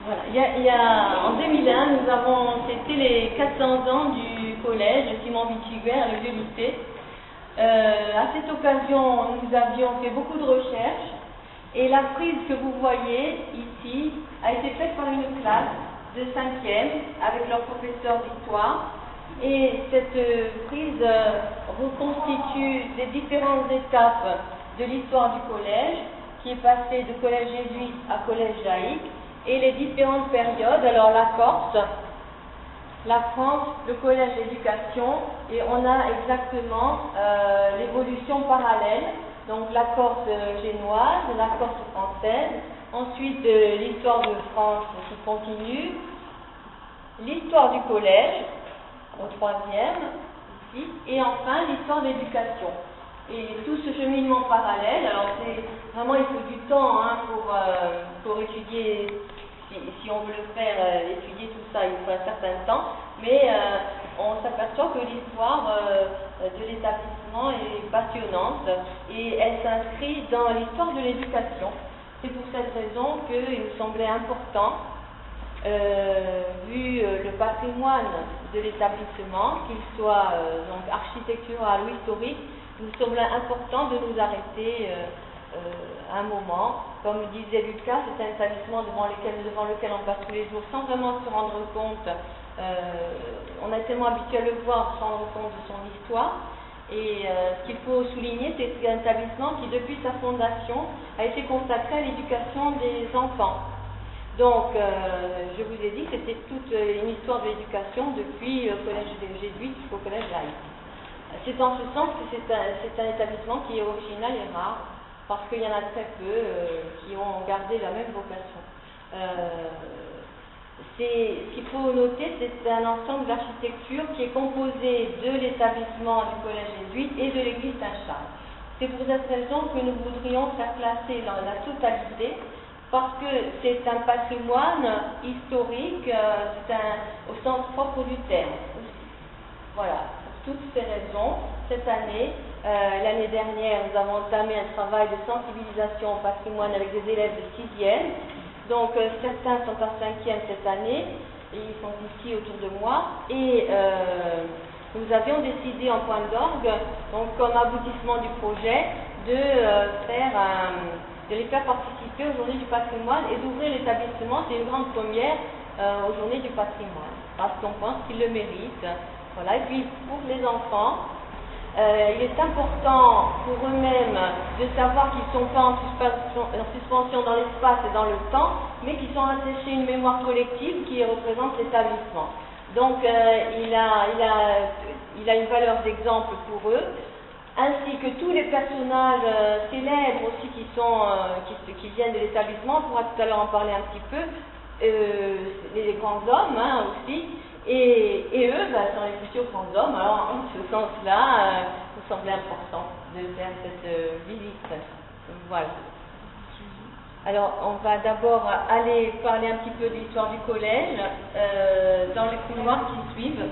Voilà. En 2001, nous avons fêté les 400 ans du collège Simon Vittiguer, le vieux lycée. À cette occasion, nous avions fait beaucoup de recherches et la frise que vous voyez ici a été faite par une classe de 5e avec leur professeur d'histoire. Et cette frise reconstitue les différentes étapes de l'histoire du collège, qui est passé de collège jésuite à collège laïque, et les différentes périodes. Alors la Corse, la France, le collège d'éducation, et on a exactement l'évolution parallèle, donc la Corse génoise, la Corse française, ensuite l'histoire de France qui continue, l'histoire du collège au 3e, ici, et enfin l'histoire de l'éducation. Et tout ce cheminement parallèle, alors c'est vraiment, il faut du temps pour étudier, si on veut le faire, étudier tout ça, il faut un certain temps, mais on s'aperçoit que l'histoire de l'établissement est passionnante et elle s'inscrit dans l'histoire de l'éducation. C'est pour cette raison qu'il nous semblait important, vu le patrimoine de l'établissement, qu'il soit donc architectural ou historique, il nous semblait important de nous arrêter un moment. Comme disait Lucas, c'est un établissement devant lequel on passe tous les jours sans vraiment se rendre compte. On est tellement habitué à le voir sans rendre compte de son histoire. Et ce qu'il faut souligner, c'est que c'est un établissement qui, depuis sa fondation, a été consacré à l'éducation des enfants. Donc, je vous ai dit que c'était toute une histoire de l'éducation depuis le collège jésuite jusqu'au collège laïque. C'est dans ce sens que c'est un établissement qui est original et rare, parce qu'il y en a très peu qui ont gardé la même vocation. Ce qu'il faut noter, c'est un ensemble d'architecture qui est composé de l'établissement du collège jésuite et de l'église Saint-Charles. C'est pour cette raison que nous voudrions faire classer dans la totalité, parce que c'est un patrimoine historique, au sens propre du terme aussi. Voilà. Pour toutes ces raisons, cette année, l'année dernière, nous avons entamé un travail de sensibilisation au patrimoine avec des élèves de 6e. Donc, certains sont en 5e cette année, et ils sont ici autour de moi. Et nous avions décidé en point d'orgue, donc comme aboutissement du projet, de les faire participer aux Journées du patrimoine et d'ouvrir l'établissement. C'est une grande première aux Journées du patrimoine, parce qu'on pense qu'ils le méritent. Voilà. Et puis pour les enfants, il est important pour eux-mêmes de savoir qu'ils ne sont pas en suspension dans l'espace et dans le temps, mais qu'ils sont attachés à une mémoire collective qui représente l'établissement. Donc il a une valeur d'exemple pour eux, ainsi que tous les personnages célèbres aussi qui viennent de l'établissement. On pourra tout à l'heure en parler un petit peu, les grands hommes aussi. Et eux, sont les futurs grands hommes. Alors, en ce sens-là, il me semblait important de faire cette visite. Voilà. Alors, on va d'abord aller parler un petit peu de l'histoire du collège dans les couloirs qui suivent.